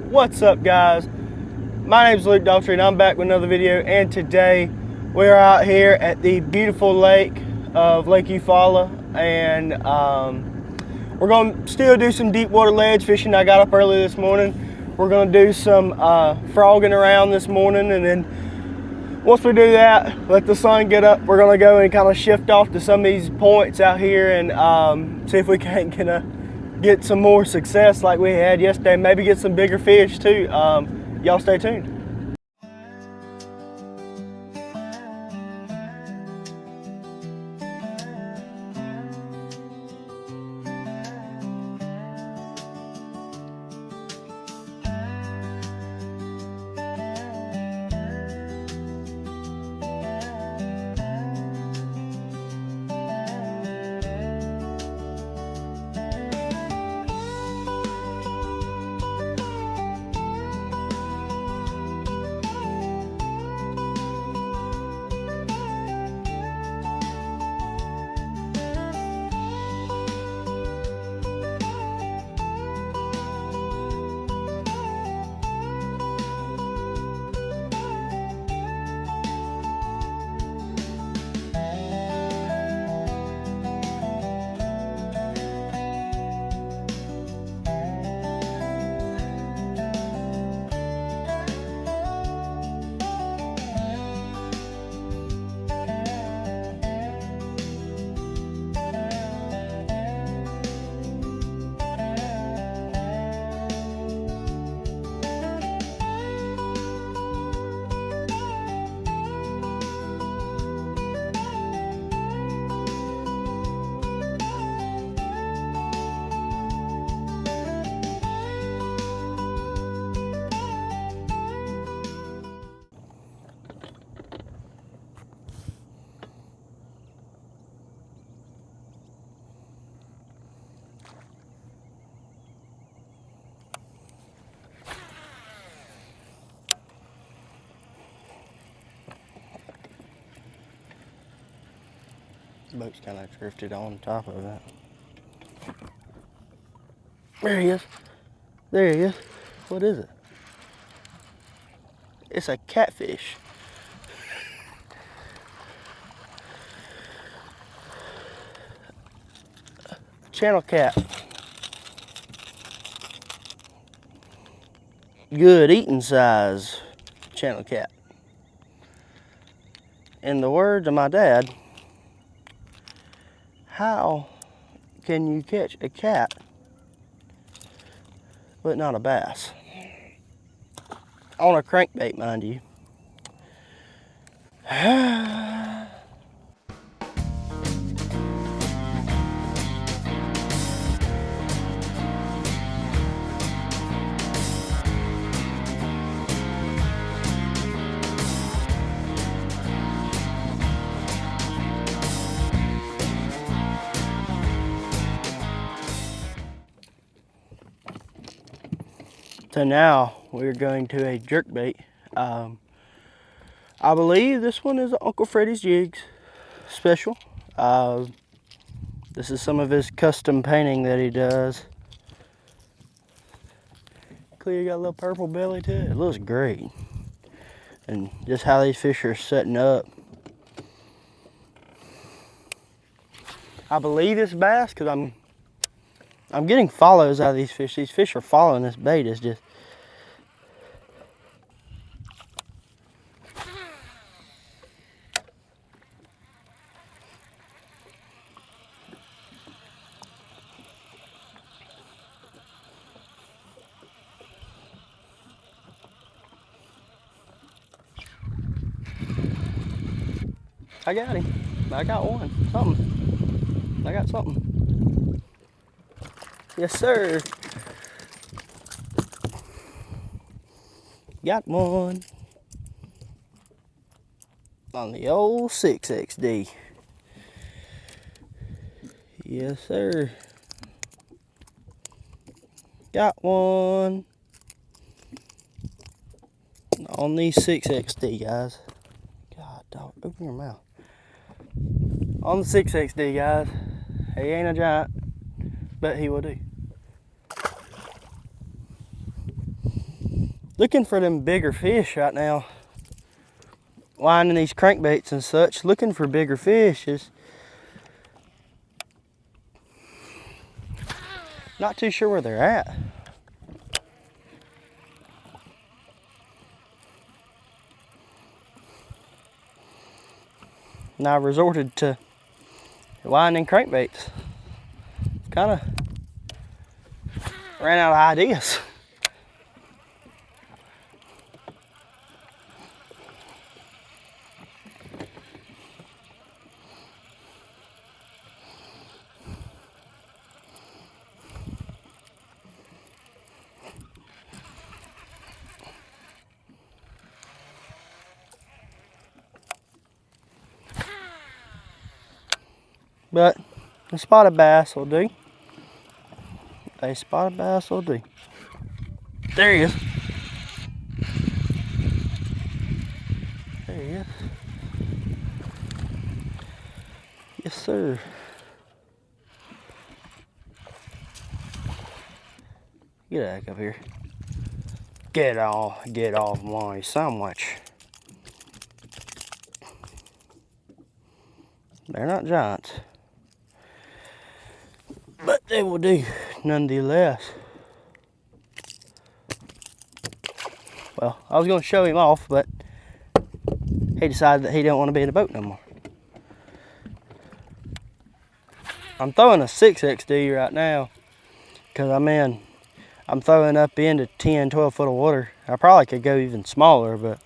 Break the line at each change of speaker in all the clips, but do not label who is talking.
What's up, guys? My name is Luke Daltrey and I'm back with another video, and today we're out here at the beautiful lake of Lake Eufaula, and we're going to still do some deep water ledge fishing. I got up early this morning. We're going to do some frogging around this morning, and then once we do that, let the sun get up, we're going to go and kind of shift off to some of these points out here and see if we can't get some more success like we had yesterday, maybe get some bigger fish too. Y'all stay tuned. The boat's kind of drifted on top of that. There he is. There he is. What is it? It's a catfish. Channel cat. Good eating size channel cat. In the words of my dad, how can you catch a cat but not a bass? On a crankbait, mind you. So now we're going to a jerkbait. I believe this one is Uncle Freddy's Jigs special. This is some of his custom painting that he does. Clear, got a little purple belly to it. It looks great. And just how these fish are setting up. I believe it's bass because I'm getting follows out of these fish. These fish are following this bait. It's just I got him. I got one. Something. I got something. Yes, sir. Got one. On the old 6XD. Yes, sir. Got one. On the 6XD, guys. God, dog, open your mouth. On the 6XD, guys. He ain't a giant, but he will do. Looking for them bigger fish right now. Winding these crankbaits and such, looking for bigger fish. Is not too sure where they're at. And I resorted to winding crankbaits. Kind of ran out of ideas. But a spotted bass will do. A spotted bass will do. There he is. There he is. Yes, sir. Get back up here. Get off my sandwich. They're not giants, but they will do nonetheless. Well, I was going to show him off, but he decided that he didn't want to be in the boat no more. I'm throwing a 6XD right now because I'm throwing up into 10, 12 foot of water. I probably could go even smaller, but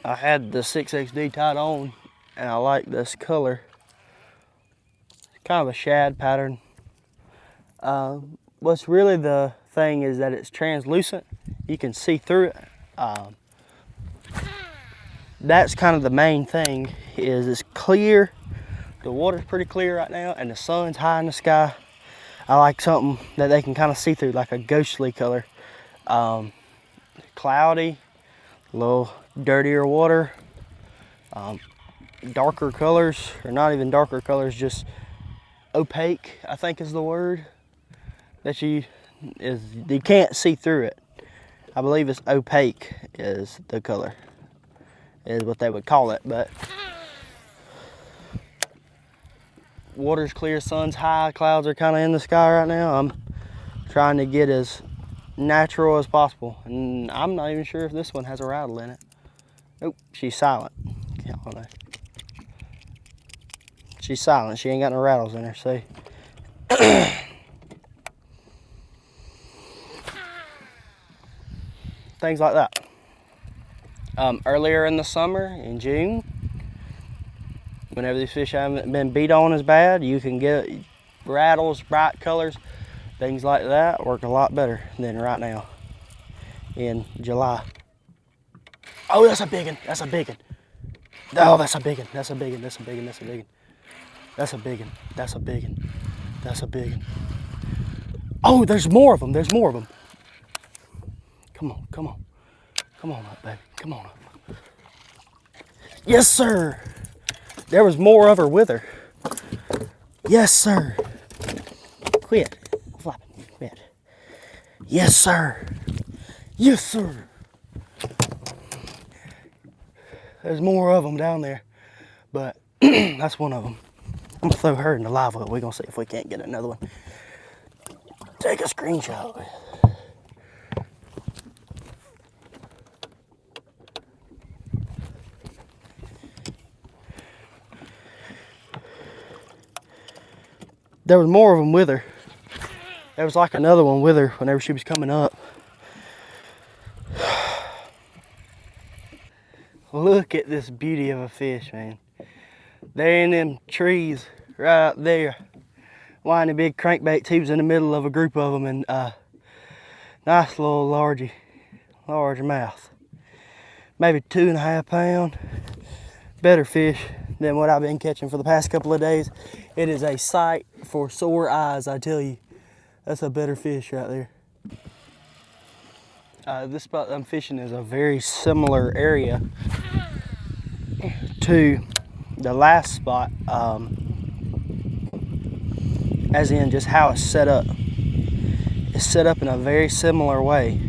I had the 6XD tied on and I like this color. It's kind of a shad pattern. What's really the thing is that it's translucent. You can see through it. That's kind of the main thing, is it's clear. The water's pretty clear right now and the sun's high in the sky. I like something that they can kind of see through, like a ghostly color. Cloudy, a little dirtier water, darker colors, or not even darker colors, just opaque, I think is the word. That you can't see through it. I believe it's opaque is the color, is what they would call it. But water's clear, sun's high, clouds are kind of in the sky right now. I'm trying to get as natural as possible, and I'm not even sure if this one has a rattle in it. Oh, she's silent. I don't know. She's silent. She ain't got no rattles in her. See. Things like that. Earlier in the summer, in June, whenever these fish haven't been beat on as bad, you can get rattles, bright colors, things like that work a lot better than right now in July. Oh, that's a big one. That's a big one. Oh, that's a big one. That's a big one. That's a big one. That's a big one. That's a big one. That's a big one. That's a big one. Oh, there's more of them. There's more of them. Come on, come on. Come on up, baby. Come on up. Yes, sir. There was more of her with her. Yes, sir. Quit flapping. Quit. Yes, sir. Yes, sir. There's more of them down there, but that's one of them. I'm gonna throw her in the live well. We're gonna see if we can't get another one. Take a screenshot of it. There was more of them with her. There was like another one with her whenever she was coming up. Look at this beauty of a fish, man. They're in them trees right out there. Winding big crankbaits. He was in the middle of a group of them, and nice little large mouth. Maybe 2.5 pound. Better fish than what I've been catching for the past couple of days. It is a sight for sore eyes, I tell you. That's a better fish right there. This spot I'm fishing is a very similar area to the last spot, as in just how it's set up. It's set up in a very similar way.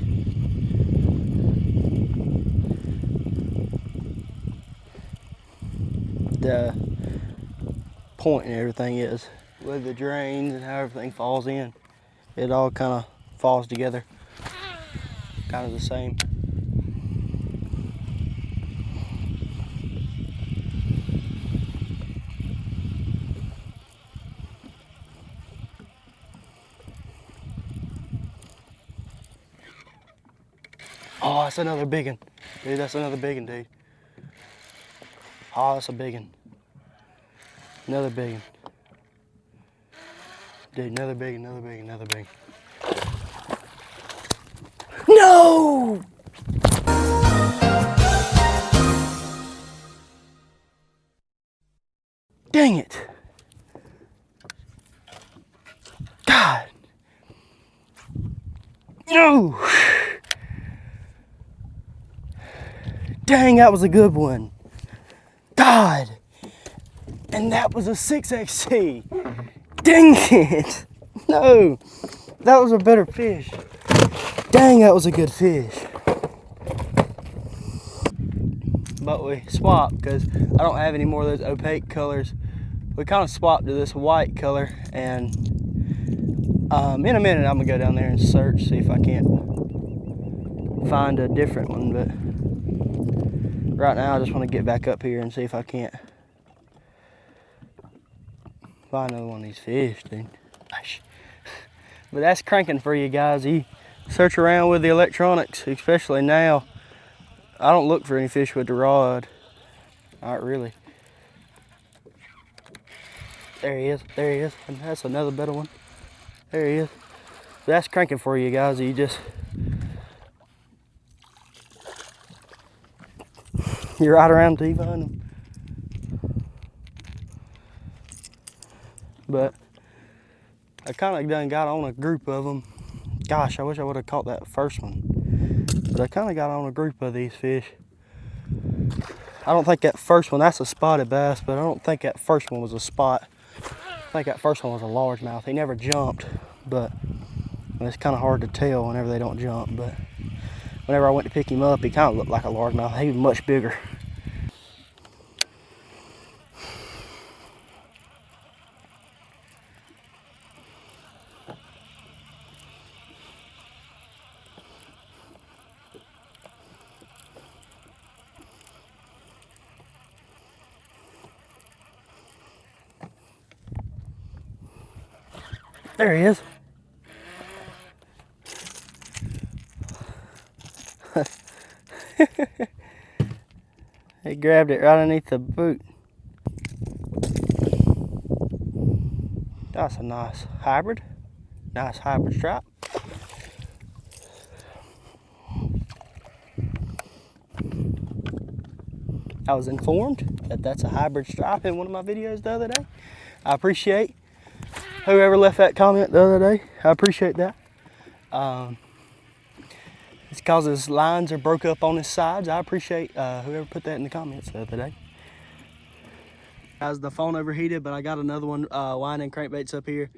the point and everything is. With the drains and how everything falls in, it all kind of falls together, kind of the same. Oh, that's another big one. Dude, that's another big one, dude. Oh, that's a big one. Another big one. Dude, another big one, another big one, another big one. No! Dang it. God. No! Dang, that was a good one. God. And that was a 6XC. Dang it. No. That was a better fish. Dang, that was a good fish. But we swapped because I don't have any more of those opaque colors. We kind of swapped to this white color, and in a minute I'm gonna go down there and search, see if I can't find a different one. But right now I just want to get back up here and see if I can't find another one of these fish, dude. But that's cranking for you guys. You search around with the electronics, especially now. I don't look for any fish with the rod. Not really. There he is, there he is. And that's another better one. There he is. That's cranking for you guys. You just, you're right around till you find them. But I kind of done got on a group of them. Gosh, I wish I would have caught that first one. But I kind of got on a group of these fish. I don't think that first one, that's a spotted bass, but I don't think that first one was a spot. I think that first one was a largemouth. He never jumped, but it's kind of hard to tell whenever they don't jump. But whenever I went to pick him up, he kind of looked like a largemouth. He was much bigger. There he is. He grabbed it right underneath the boot. That's a nice hybrid. Nice hybrid stripe. I was informed that that's a hybrid stripe in one of my videos the other day. I appreciate whoever left that comment the other day. I appreciate that. It's because his lines are broke up on his sides. I appreciate whoever put that in the comments the other day. Guys, the phone overheated, but I got another one winding crankbaits up here.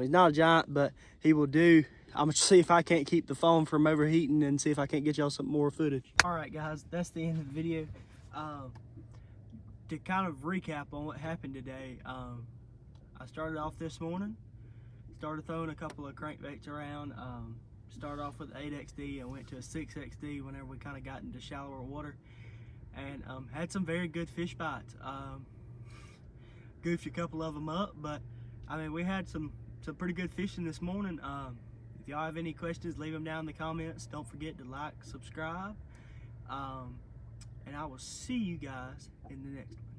He's not a giant, but he will do. I'm gonna see if I can't keep the phone from overheating and see if I can't get y'all some more footage. All right, guys, that's the end of the video. To kind of recap on what happened today, I started off this morning, started throwing a couple of crankbaits around. Started off with 8XD and went to a 6XD whenever we kind of got into shallower water, and had some very good fish bites. Goofed a couple of them up, but I mean, we had some pretty good fishing this morning. If y'all have any questions, leave them down in the comments. Don't forget to like, subscribe, and I will see you guys in the next one.